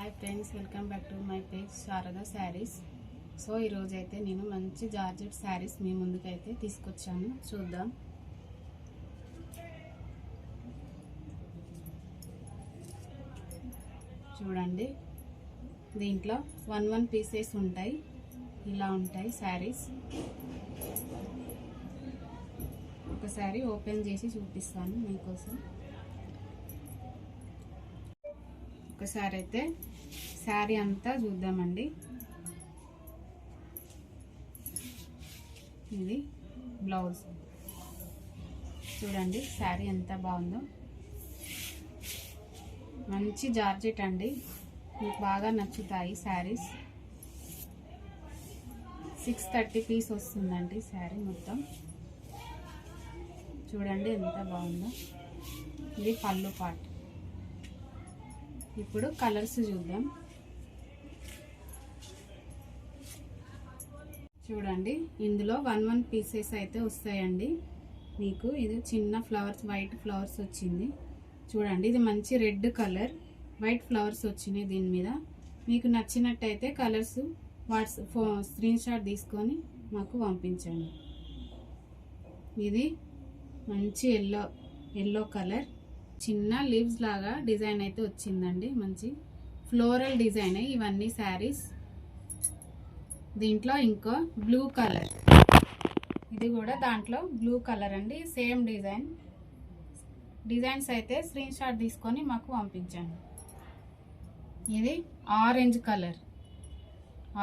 Hi friends, welcome back to my page Sharada saris. So ఈరోజు అయితే నేను మంచి జార్జెట్ శారీస్ మీ ముందుకైతే తీసుకొచ్చాను. చూద్దాం. చూడండి, దీంట్లో 1 పీసెస్ ఉంటాయి. ఇలా ఉంటాయి శారీస్. ఒకసారి ఓపెన్ చేసి చూపిస్తాను మీకోసం. ఒకసారి అయితే శారీ అంతా చూద్దామండి. ఇది బ్లౌజ్. చూడండి శారీ ఎంత బాగుందో. మంచి జార్జెట్ అండి, మీకు బాగా నచ్చుతాయి శారీస్. 630 పీస్ వస్తుందండి శారీ మొత్తం. చూడండి ఎంత బాగుందో. ఇది పళ్ళు పార్ట్. ఇప్పుడు కలర్స్ చూద్దాం. చూడండి, ఇందులో 1 పీసెస్ అయితే వస్తాయండి మీకు. ఇది చిన్న ఫ్లవర్స్, వైట్ ఫ్లవర్స్ వచ్చింది. చూడండి, ఇది మంచి రెడ్ కలర్, వైట్ ఫ్లవర్స్ వచ్చినాయి దీని మీద. మీకు నచ్చినట్టయితే కలర్స్ స్క్రీన్ షాట్ తీసుకొని మాకు పంపించండి. ఇది మంచి ఎల్లో కలర్, చిన్న లీవ్స్ లాగా డిజైన్ అయితే వచ్చిందండి. మంచి ఫ్లోరల్ డిజైన్ ఇవన్నీ శారీస్. దీంట్లో ఇంకో బ్లూ కలర్, ఇది కూడా దాంట్లో బ్లూ కలర్ అండి. సేమ్ డిజైన్స్ అయితే స్క్రీన్ షాట్ తీసుకొని మాకు పంపించండి. ఇది ఆరెంజ్ కలర్,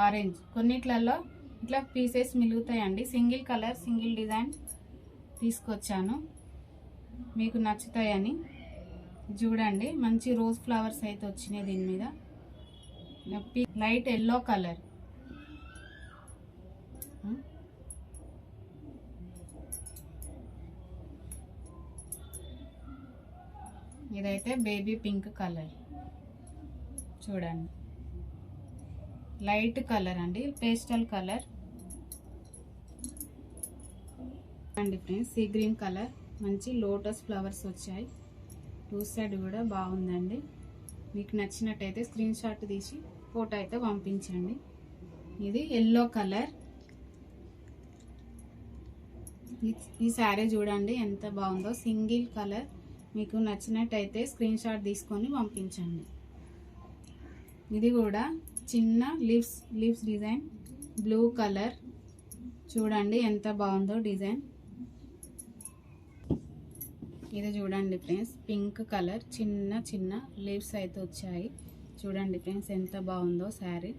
ఆరెంజ్. కొన్నిట్లలో ఇట్లా పీసెస్ మిలుగుతాయండి. సింగిల్ కలర్, సింగిల్ డిజైన్ తీసుకొచ్చాను, మీకు నచ్చుతాయని. చూడండి, మంచి రోజ్ ఫ్లవర్స్ అయితే వచ్చినాయి దీని మీద. లైట్ ఎల్లో కలర్, ఇదైతే బేబీ పింక్ కలర్. చూడండి, లైట్ కలర్ అండి, పేస్టల్ కలర్ అండి ఫ్రెండ్స్. సీ గ్రీన్ కలర్, మంచి లోటస్ ఫ్లవర్స్ వచ్చాయి. 2 సైడ్ కూడా బాగుందండి. మీకు నచ్చినట్టయితే స్క్రీన్ షాట్ తీసి ఫోటో అయితే పంపించండి. ఇది ఎల్లో కలర్. ఈ శారీ చూడండి ఎంత బాగుందో. Single colour. మీకు నచ్చినట్టయితే స్క్రీన్ షాట్ తీసుకొని పంపించండి. ఇది కూడా చిన్న లీవ్స్ డిజైన్, బ్లూ కలర్. చూడండి ఎంత బాగుందో డిజైన్. ఇది చూడండి ఫ్రెండ్స్, పింక్ కలర్, చిన్న లీవ్స్ అయితే వచ్చాయి. చూడండి ఫ్రెండ్స్ ఎంత బాగుందో శారీ.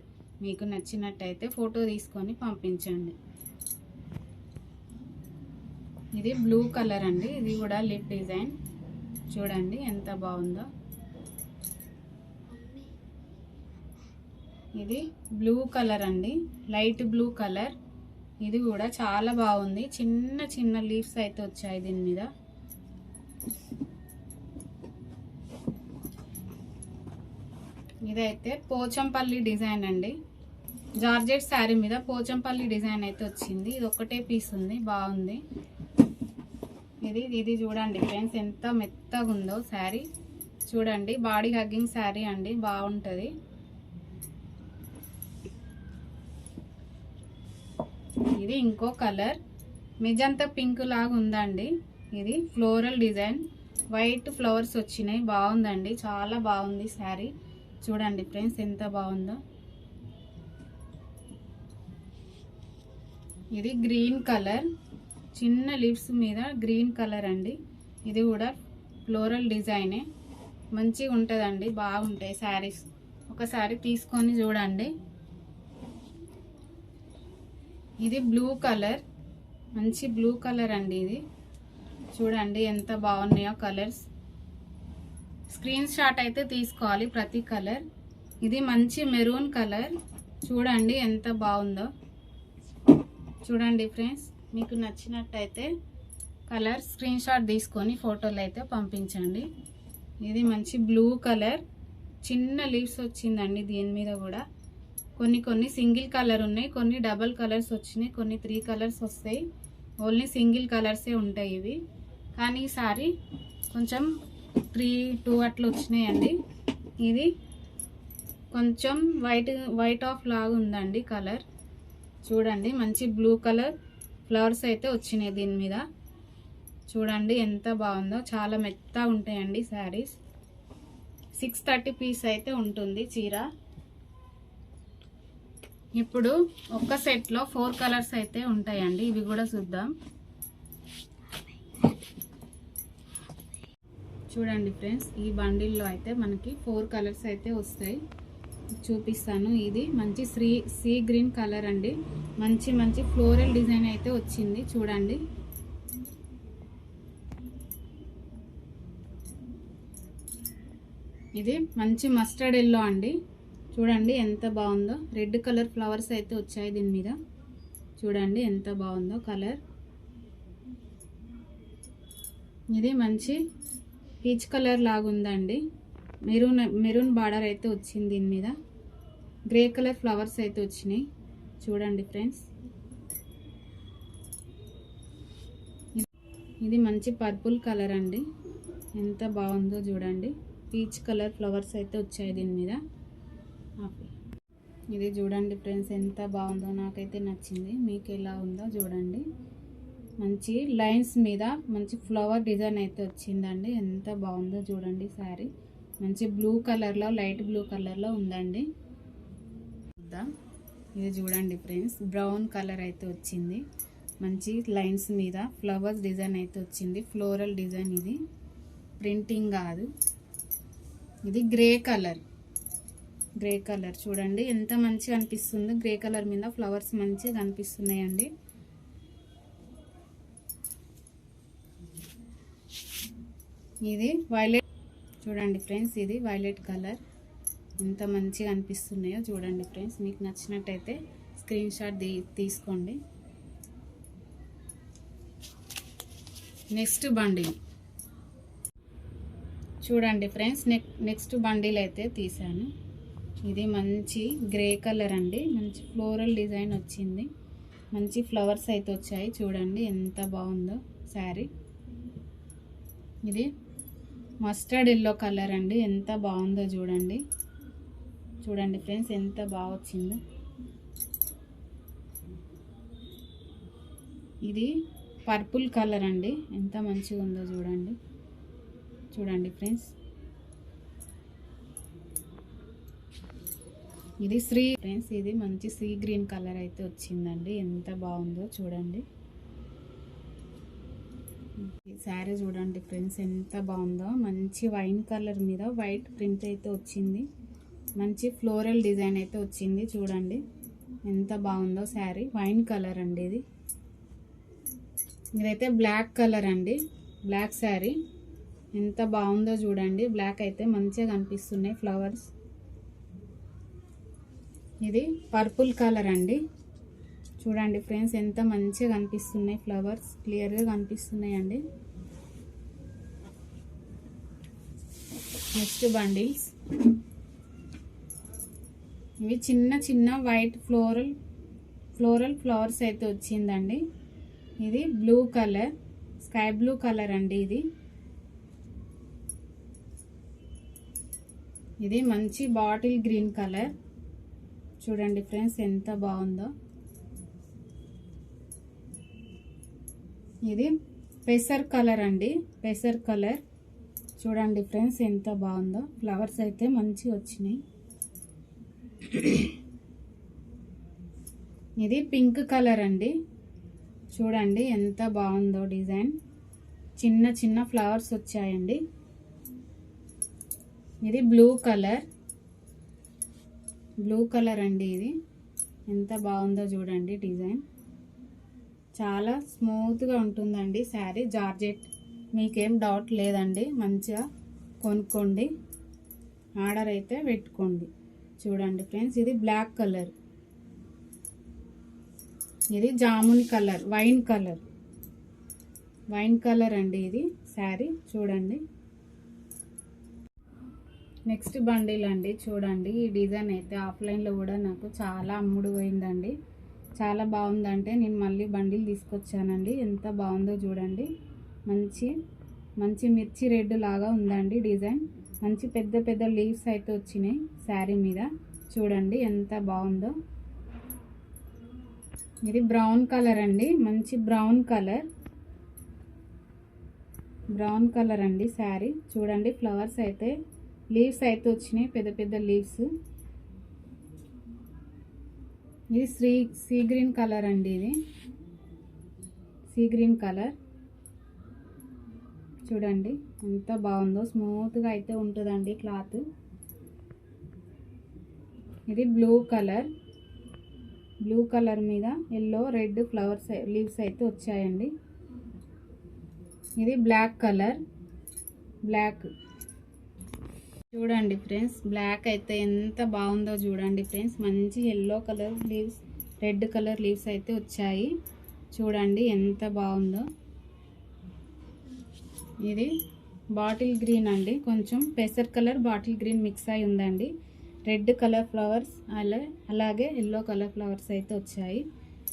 మీకు నచ్చినట్టయితే ఫోటో తీసుకొని పంపించండి. ఇది బ్లూ కలర్ అండి, ఇది కూడా లీఫ్ డిజైన్. చూడండి ఎంత బాగుందో. ఇది బ్లూ కలర్ అండి, లైట్ బ్లూ కలర్. ఇది కూడా చాలా బాగుంది. చిన్న లీవ్స్ అయితే వచ్చాయి దీని మీద. ఇదైతే పోచంపల్లి డిజైన్ అండి. జార్జెట్ శారీ మీద పోచంపల్లి డిజైన్ అయితే వచ్చింది. ఇది ఒకటే పీస్ ఉంది, బాగుంది. ఇది చూడండి ఫ్రెండ్స్ ఎంత మెత్తగా ఉందో శారీ. చూడండి, బాడీ హగ్గింగ్ శారీ అండి, బాగుంటుంది. ఇది ఇంకో కలర్, మెజంతా పింక్ లాగా ఉందండి. ఇది ఫ్లోరల్ డిజైన్, వైట్ ఫ్లవర్స్ వచ్చినాయి. బాగుందండి, చాలా బాగుంది శారీ. చూడండి ఫ్రెండ్స్ ఎంత బాగుందో. ఇది గ్రీన్ కలర్, చిన్న లీవ్స్ మీద గ్రీన్ కలర్ అండి. ఇది కూడా ఫ్లోరల్ డిజైనే, మంచిగా ఉంటుందండి, బాగుంటాయి శారీస్. ఒకసారి తీసుకొని చూడండి. ఇది బ్లూ కలర్, మంచి బ్లూ కలర్ అండి. ఇది చూడండి ఎంత బాగున్నాయో కలర్స్. స్క్రీన్ షాట్ అయితే తీసుకోవాలి ప్రతి కలర్. ఇది మంచి మెరూన్ కలర్. చూడండి ఎంత బాగుందో. చూడండి ఫ్రెండ్స్, మీకు నచ్చినట్టయితే కలర్ స్క్రీన్ షాట్ తీసుకొని ఫోటోలు అయితే పంపించండి. ఇది మంచి బ్లూ కలర్, చిన్న లీవ్స్ వచ్చిందండి దీని మీద కూడా. కొన్ని సింగిల్ కలర్ ఉన్నాయి, కొన్ని డబల్ కలర్స్ వచ్చినాయి, కొన్ని 3 కలర్స్ వస్తాయి. ఓన్లీ సింగిల్ కలర్సే ఉంటాయి ఇవి. కానీ ఈసారి కొంచెం 2 అట్లా వచ్చినాయండి. ఇది కొంచెం వైట్ ఆఫ్ లాగా ఉందండి కలర్. చూడండి మంచి బ్లూ కలర్ ఫ్లవర్స్ అయితే వచ్చినాయి దీని మీద. చూడండి ఎంత బాగుందో, చాలా మెత్తగా ఉంటాయండి శారీస్. 630 పీస్ అయితే ఉంటుంది చీర. ఇప్పుడు ఒక్క సెట్లో 4 కలర్స్ అయితే ఉంటాయండి, ఇవి కూడా చూద్దాం. చూడండి ఫ్రెండ్స్, ఈ బండిల్లో అయితే మనకి 4 కలర్స్ అయితే వస్తాయి, చూపిస్తాను. ఇది మంచి సీ గ్రీన్ కలర్ అండి, మంచి ఫ్లోరల్ డిజైన్ అయితే వచ్చింది. చూడండి ఇది మంచి మస్టర్డ్ ఎల్లో అండి. చూడండి ఎంత బాగుందో, రెడ్ కలర్ ఫ్లవర్స్ అయితే వచ్చాయి దీని మీద. చూడండి ఎంత బాగుందో కలర్. ఇది మంచి పీచ్ కలర్ లాగా ఉందండి, మెరూన్ బార్డర్ అయితే వచ్చింది దీని మీద. గ్రే కలర్ ఫ్లవర్స్ అయితే వచ్చినాయి. చూడండి ఫ్రెండ్స్, ఇది మంచి పర్పుల్ కలర్ అండి, ఎంత బాగుందో చూడండి. పీచ్ కలర్ ఫ్లవర్స్ అయితే వచ్చాయి దీని మీద. ఇది చూడండి ఫ్రెండ్స్, ఎంత బాగుందో, నాకైతే నచ్చింది. మీకు ఎలా ఉందో చూడండి. మంచి లైన్స్ మీద మంచి ఫ్లవర్ డిజైన్ అయితే వచ్చిందండి, ఎంత బాగుందో చూడండి. శారీ మంచి బ్లూ కలర్లో, లైట్ బ్లూ కలర్లో ఉందండి. ఇది చూడండి ఫ్రెండ్స్, బ్రౌన్ కలర్ అయితే వచ్చింది, మంచి లైన్స్ మీద ఫ్లవర్స్ డిజైన్ అయితే వచ్చింది, ఫ్లోరల్ డిజైన్. ఇది ప్రింటింగ్ కాదు, ఇది గ్రే కలర్. చూడండి ఎంత మంచిగా అనిపిస్తుందో, గ్రే కలర్ మీద ఫ్లవర్స్ మంచిగా కనిపిస్తున్నాయండి. ఇది వైలెట్. చూడండి ఫ్రెండ్స్, ఇది వైలెట్ కలర్, ఎంత మంచిగా అనిపిస్తున్నాయో చూడండి ఫ్రెండ్స్. మీకు నచ్చినట్టయితే స్క్రీన్ షాట్ తీసుకోండి. నెక్స్ట్ బండిల్ చూడండి ఫ్రెండ్స్, నెక్స్ట్ బండిల్ అయితే తీసాను. ఇది మంచి గ్రే కలర్ అండి, మంచి ఫ్లోరల్ డిజైన్ వచ్చింది, మంచి ఫ్లవర్స్ అయితే వచ్చాయి. చూడండి ఎంత బాగుందో శారీ. ఇది మస్టర్డ్ ఎల్లో కలర్ అండి, ఎంత బాగుందో చూడండి. చూడండి ఫ్రెండ్స్, ఎంత బాగా వచ్చిందో. ఇది పర్పుల్ కలర్ అండి, ఎంత మంచిగా ఉందో చూడండి. చూడండి ఫ్రెండ్స్, ఇది ఫ్రెండ్స్, ఇది మంచి సీ గ్రీన్ కలర్ అయితే వచ్చిందండి, ఎంత బాగుందో చూడండి. శారీ చూడండి ఫ్రెండ్స్, ఎంత బాగుందో, మంచి వైన్ కలర్ మీద వైట్ ప్రింట్ అయితే వచ్చింది, మంచి ఫ్లోరల్ డిజైన్ అయితే వచ్చింది. చూడండి ఎంత బాగుందో శారీ. వైన్ కలర్ అండి ఇది. ఇదైతే బ్లాక్ కలర్ అండి, బ్లాక్ శారీ, ఎంత బాగుందో చూడండి. బ్లాక్ అయితే మంచిగా కనిపిస్తున్నాయి ఫ్లవర్స్. ఇది పర్పుల్ కలర్ అండి, చూడండి ఫ్రెండ్స్, ఎంత మంచిగా కనిపిస్తున్నాయి ఫ్లవర్స్, క్లియర్గా కనిపిస్తున్నాయండి. నెక్స్ట్ బండిల్స్, ఇవి చిన్న వైట్ ఫ్లోరల్ ఫ్లవర్స్ అయితే వచ్చిందండి. ఇది blue colour, sky blue colour అండి. ఇది మంచి బాటిల్ గ్రీన్ కలర్. చూడండి ఫ్రెండ్స్, ఎంత బాగుందో. ఇది పెసర్ కలర్ అండి, పెసర్ కలర్. చూడండి ఫ్రెండ్స్, ఎంత బాగుందో. ఫ్లవర్స్ అయితే మంచిగా వచ్చినాయి. ఇది పింక్ కలర్ అండి, చూడండి ఎంత బాగుందో డిజైన్. చిన్న ఫ్లవర్స్ వచ్చాయండి. ఇది బ్లూ కలర్ అండి. ఇది ఎంత బాగుందో చూడండి డిజైన్. చాలా స్మూత్గా ఉంటుందండి శారీ, జార్జెట్. మీకేం డౌట్ లేదండి, మంచిగా కొనుక్కోండి, ఆర్డర్ అయితే పెట్టుకోండి. చూడండి ఫ్రెండ్స్, ఇది బ్లాక్ కలర్. ఇది జామున్ కలర్, వైన్ కలర్ అండి ఇది శారీ. చూడండి నెక్స్ట్ బండిల్ అండి. చూడండి ఈ డిజైన్ అయితే ఆఫ్లైన్లో కూడా నాకు చాలా అమ్ముడు పోయిందండి, చాలా బాగుందంటే నేను మళ్ళీ బండిల్ తీసుకొచ్చానండి. ఎంత బాగుందో చూడండి. మంచి మిర్చి రెడ్ లాగా ఉందండి డిజైన్. మంచి పెద్ద పెద్ద లీవ్స్ అయితే వచ్చినాయి శారీ మీద. చూడండి ఎంత బాగుందో. ఇది బ్రౌన్ కలర్ అండి, మంచి బ్రౌన్ కలర్ అండి శారీ. చూడండి ఫ్లవర్స్ అయితే, లీవ్స్ అయితే వచ్చినాయి, పెద్ద పెద్ద లీవ్స్. ఇది సీ గ్రీన్ కలర్ అండి, ఇది సీ గ్రీన్ కలర్. చూడండి ఎంత బాగుందో, స్మూత్గా అయితే ఉంటుందండి క్లాత్. ఇది బ్లూ కలర్ మీద ఎల్లో రెడ్ ఫ్లవర్స్ లీవ్స్ అయితే వచ్చాయండి. ఇది బ్లాక్ కలర్, చూడండి ఫ్రెండ్స్, బ్లాక్ అయితే ఎంత బాగుందో చూడండి ఫ్రెండ్స్. మంచి yellow colour leaves, red colour leaves అయితే వచ్చాయి. చూడండి ఎంత బాగుందో. ఇది బాటిల్ గ్రీన్ అండి, కొంచెం పెసర్ కలర్ బాటిల్ గ్రీన్ మిక్స్ అయి ఉందండి. రెడ్ కలర్ ఫ్లవర్స్ అలాగే ఎల్లో కలర్ ఫ్లవర్స్ అయితే వచ్చాయి.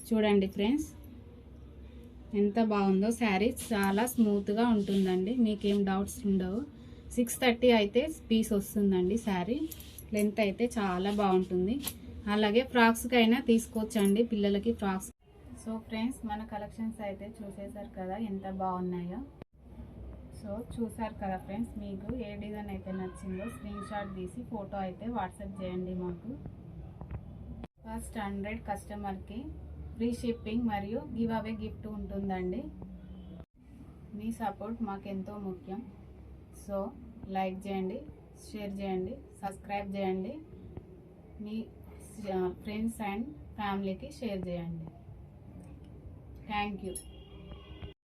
చూడండి ఫ్రెండ్స్ ఎంత బాగుందో. శారీ చాలా స్మూత్గా ఉంటుందండి, మీకేం డౌట్స్ ఉండవు. 630 అయితే పీస్ వస్తుందండి శారీ. లెంత్ అయితే చాలా బాగుంటుంది. అలాగే ఫ్రాక్స్కి అయినా తీసుకోవచ్చండి, పిల్లలకి ఫ్రాక్స్. సో ఫ్రెండ్స్, మన కలెక్షన్స్ అయితే చూసేశారు కదా ఎంత బాగున్నాయో. సో చూసారు కదా ఫ్రెండ్స్, మీకు ఏ డిజైన్ అయితే నచ్చిందో స్క్రీన్ షాట్ తీసి ఫోటో అయితే వాట్సాప్ చేయండి మాకు. ఫస్ట్ 100 కస్టమర్కి ఫ్రీ షిప్పింగ్ మరియు గివ్ అవే గిఫ్ట్ ఉంటుందండి. మీ సపోర్ట్ మాకెంతో ముఖ్యం. సో లైక్ చేయండి, షేర్ చేయండి, సబ్స్క్రైబ్ చేయండి, మీ ఫ్రెండ్స్ అండ్ ఫ్యామిలీకి షేర్ చేయండి. Thank you.